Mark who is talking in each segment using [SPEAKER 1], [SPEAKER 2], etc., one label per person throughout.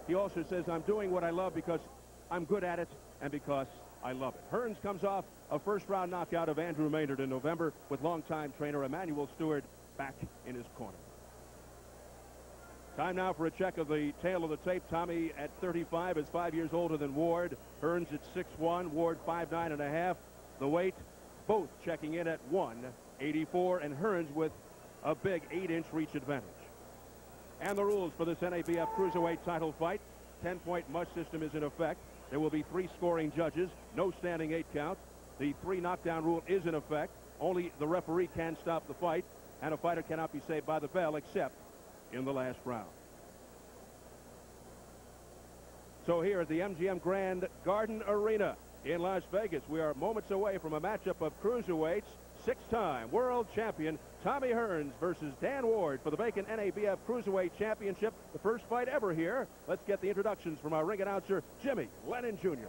[SPEAKER 1] He also says, I'm doing what I love because I'm good at it and because I love it. Hearns comes off a first-round knockout of Andrew Maynard in November with longtime trainer Emmanuel Stewart back in his corner. Time now for a check of the tail of the tape. Tommy at 35 is 5 years older than Ward. Hearns at 6'1", Ward 5'9.5". The weight, both checking in at 184, and Hearns with a big 8-inch reach advantage. And the rules for this NABF Cruiserweight title fight. 10-point mush system is in effect. There will be 3 scoring judges, no standing 8 count. The 3 knockdown rule is in effect. Only the referee can stop the fight, and a fighter cannot be saved by the bell except in the last round. So here at the MGM Grand Garden Arena in Las Vegas, we are moments away from a matchup of cruiserweights. 6-time world champion Tommy Hearns versus Dan Ward for the vacant NABF Cruiserweight Championship. The first fight ever here. Let's get the introductions from our ring announcer, Jimmy Lennon Jr.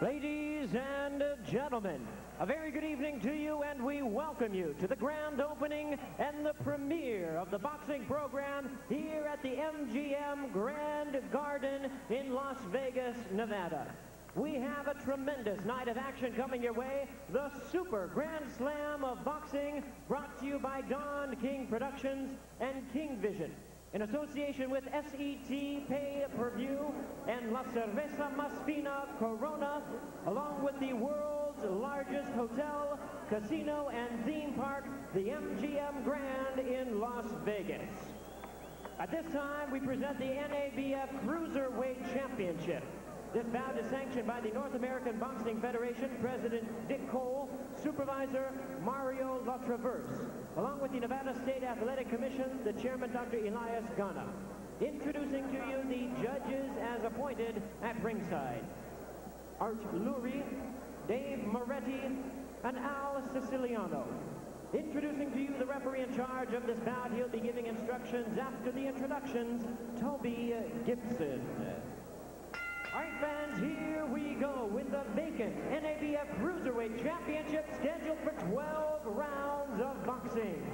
[SPEAKER 2] Ladies and gentlemen, a very good evening to you, and we welcome you to the grand opening and the premiere of the boxing program here at the MGM Grand Garden in Las Vegas, Nevada. We have a tremendous night of action coming your way. The Super Grand Slam of Boxing, brought to you by Don King Productions and King Vision, in association with SET Pay-Per-View and La Cerveza Más Fina Corona, along with the world's largest hotel, casino, and theme park, the MGM Grand in Las Vegas. At this time, we present the NABF Cruiserweight Championship. This bout is sanctioned by the North American Boxing Federation, President Dick Cole, Supervisor Mario LaTraverse, along with the Nevada State Athletic Commission, the Chairman Dr. Elias Gana. Introducing to you the judges as appointed at ringside: Art Lurie, Dave Moretti, and Al Siciliano. Introducing to you the referee in charge of this bout. He'll be giving instructions after the introductions, Toby Gibson. All right, fans, here we go with the vacant NABF Cruiserweight Championship, scheduled for 12 rounds of boxing.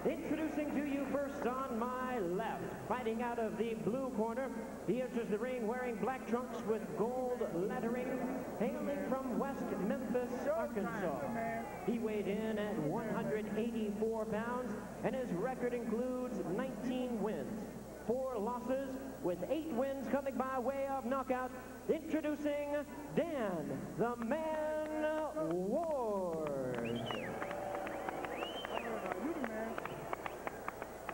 [SPEAKER 2] Introducing to you first on my left, fighting out of the blue corner, he enters the ring wearing black trunks with gold lettering, hailing from West Memphis, Arkansas. He weighed in at 184 pounds, and his record includes 19 wins, 4 losses, with 8 wins coming by way of knockout. Introducing Dan the Man Ward.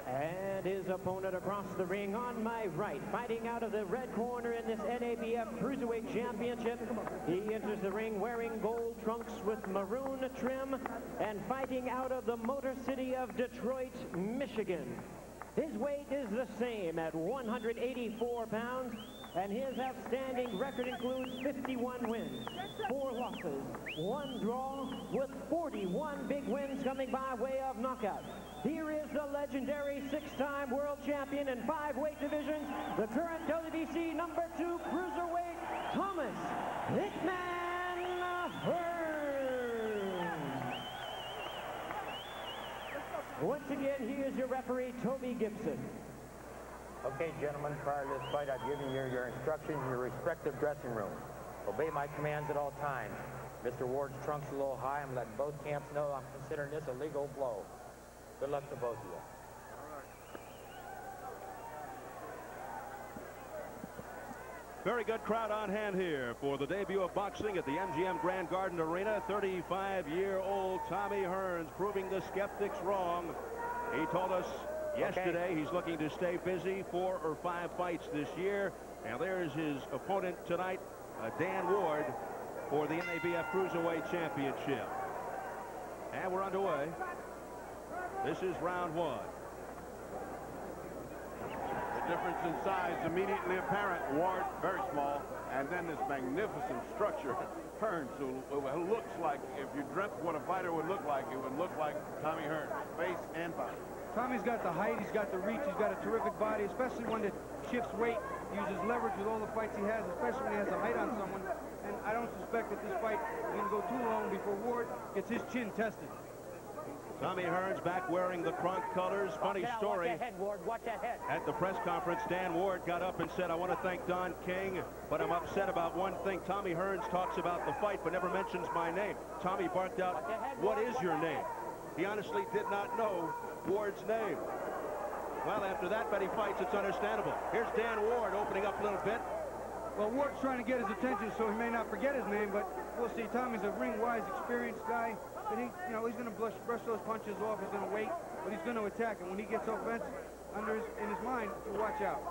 [SPEAKER 2] And his opponent across the ring on my right, fighting out of the red corner in this NABF Cruiserweight Championship. He enters the ring wearing gold trunks with maroon trim and fighting out of the Motor City of Detroit, Michigan. His weight is the same at 184 pounds, and his outstanding record includes 51 wins, 4 losses, 1 draw, with 41 big wins coming by way of knockout. Here is the legendary 6-time world champion in 5 weight divisions, the current WBC #2 cruiserweight, Thomas Hitman Hearns. Once again, here's your referee, Toby Gibson.
[SPEAKER 3] Okay, gentlemen, prior to this fight, I've given you your instructions in your respective dressing rooms. Obey my commands at all times. Mr. Ward's trunk's a little high. I'm letting both camps know I'm considering this a legal blow. Good luck to both of you.
[SPEAKER 1] Very good crowd on hand here for the debut of boxing at the MGM Grand Garden Arena. 35-year-old Tommy Hearns proving the skeptics wrong. He told us yesterday he's looking to stay busy, 4 or 5 fights this year. And there's his opponent tonight, Dan Ward, for the NABF Cruiserweight Championship. And we're underway. This is round 1.
[SPEAKER 4] The difference in size immediately apparent. Ward very small, and then this magnificent structure. Hearns, who looks like, if you dreamt what a fighter would look like, it would look like Tommy Hearns, face and body.
[SPEAKER 5] Tommy's got the height, he's got the reach, he's got a terrific body, especially when it shifts weight, uses leverage with all the fights he has, especially when he has a height on someone. And I don't suspect that this fight is going to go too long before Ward gets his chin tested.
[SPEAKER 1] Tommy Hearns back wearing the Kronk colors. Funny story.
[SPEAKER 3] Watch that head, Ward. Watch that head.
[SPEAKER 1] At the press conference, Dan Ward got up and said, I want to thank Don King, but I'm upset about one thing. Tommy Hearns talks about the fight, but never mentions my name. Tommy barked out, what is your name? He honestly did not know Ward's name. Well, after that many fights, it's understandable. Here's Dan Ward opening up a little bit.
[SPEAKER 5] Well, Ward's trying to get his attention, so he may not forget his name, but we'll see. Tommy's a ring-wise, experienced guy, but he's going to brush those punches off. He's going to wait, but he's going to attack. And when he gets offense in his mind, you watch out.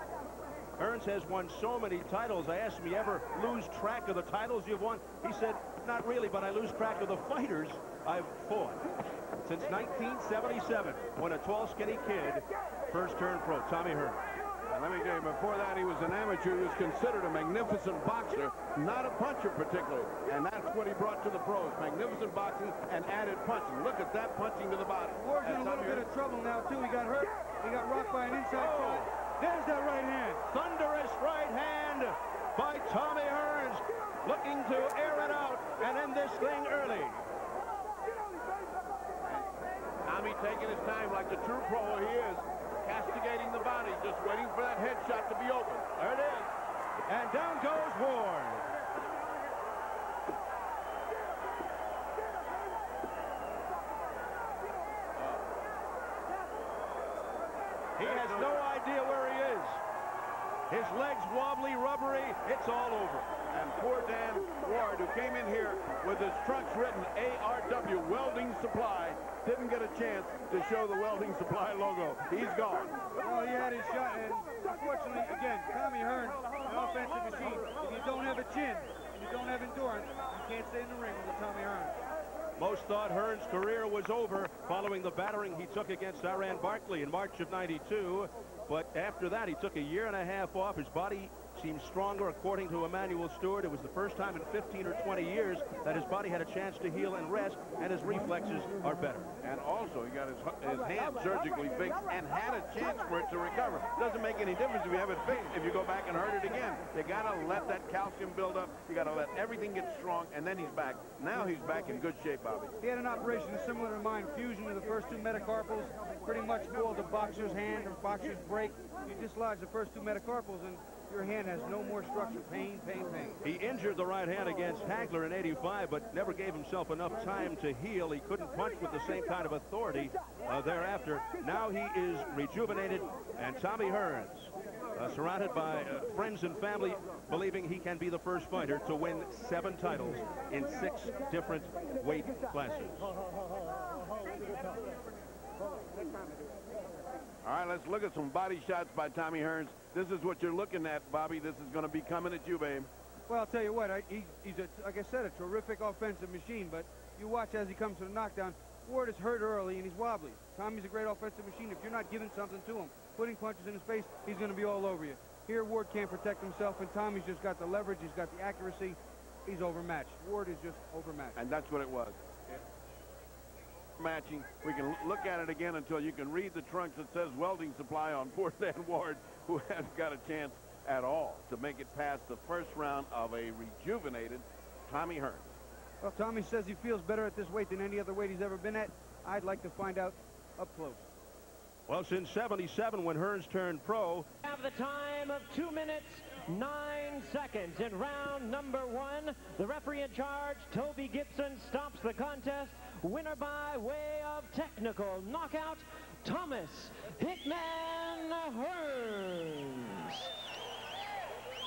[SPEAKER 1] Hearns has won so many titles. I asked him, you ever lose track of the titles you've won? He said, not really, but I lose track of the fighters I've fought. Since 1977, when a tall, skinny kid first turned pro, Tommy Hearns.
[SPEAKER 4] Let me tell you, before that, he was an amateur. He was considered a magnificent boxer, not a puncher particularly. And that's what he brought to the pros. Magnificent boxing and added punching. Look at that punching to the body.
[SPEAKER 5] Ward's in a little bit of trouble now, too. He got hurt. He got rocked by an inside shot. There's that right hand.
[SPEAKER 1] Thunderous right hand by Tommy Hearns, looking to air it out and end this thing early.
[SPEAKER 4] Tommy taking his time like the true pro he is. Castigating the body, just waiting for that headshot to be open.
[SPEAKER 1] There it is. And down goes Ward. He has no idea where he is. His legs wobbly, rubbery. It's all over.
[SPEAKER 4] And poor Dan Ward, who came in here with his trucks written ARW, Welding Supply, didn't get a chance to show the Welding Supply logo. He's gone.
[SPEAKER 5] Well, he had his shot, and unfortunately, again, Tommy Hearns, an offensive machine. If you don't have a chin, and you don't have endurance, you can't stay in the ring with Tommy Hearns.
[SPEAKER 1] Most thought Hearns' career was over following the battering he took against Iran Barkley in March of '92. But after that, he took a year and a half off. His body seemed stronger, according to Emanuel Stewart. It was the first time in 15 or 20 years that his body had a chance to heal and rest, and his reflexes are better.
[SPEAKER 4] And also, he got his hand surgically fixed and had a chance for it to recover. Doesn't make any difference if you have it fixed. If you go back and hurt it again, you got to let that calcium build up. You got to let everything get strong, and then he's back. Now he's back in good shape, Bobby.
[SPEAKER 5] He had an operation similar to mine, fusion of the first two metacarpals, pretty much called the boxer's hand or boxer's break. You dislodge the first two metacarpals, and your hand has no more structure. Pain, pain, pain.
[SPEAKER 1] He injured the right hand against Hagler in '85, but never gave himself enough time to heal. He couldn't punch with the same kind of authority thereafter. Now he is rejuvenated, and Tommy Hearns, surrounded by friends and family, believing he can be the first fighter to win 7 titles in 6 different weight classes.
[SPEAKER 4] All right, let's look at some body shots by Tommy Hearns. This is what you're looking at, Bobby. This is going to be coming at you, babe.
[SPEAKER 5] Well, I'll tell you what, he's, like I said, a terrific offensive machine, but you watch as he comes to the knockdown. Ward is hurt early, and he's wobbly. Tommy's a great offensive machine. If you're not giving something to him, putting punches in his face, he's going to be all over you. Here, Ward can't protect himself, and Tommy's just got the leverage. He's got the accuracy. He's overmatched. Ward is just overmatched.
[SPEAKER 4] And that's what it was. Matching. We can look at it again until you can read the trunks that says Welding Supply on poor Dan Ward, who hasn't got a chance at all to make it past the first round of a rejuvenated Tommy Hearns.
[SPEAKER 5] Well, Tommy says he feels better at this weight than any other weight he's ever been at. I'd like to find out up close.
[SPEAKER 1] Well, since '77, when Hearns turned pro,
[SPEAKER 2] Have the time of 2 minutes, 9 seconds in round number 1. The referee in charge, Toby Gibson, stops the contest. Winner by way of technical knockout, Thomas Hitman Hearns.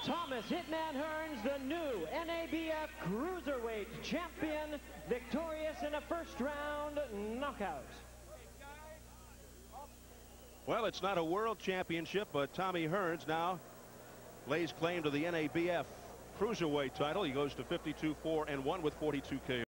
[SPEAKER 2] Thomas Hitman Hearns, the new NABF Cruiserweight champion, victorious in a first-round knockout.
[SPEAKER 1] well, it's not a world championship, but Tommy Hearns now lays claim to the NABF Cruiserweight title. He goes to 52-4-1 with 42 KO.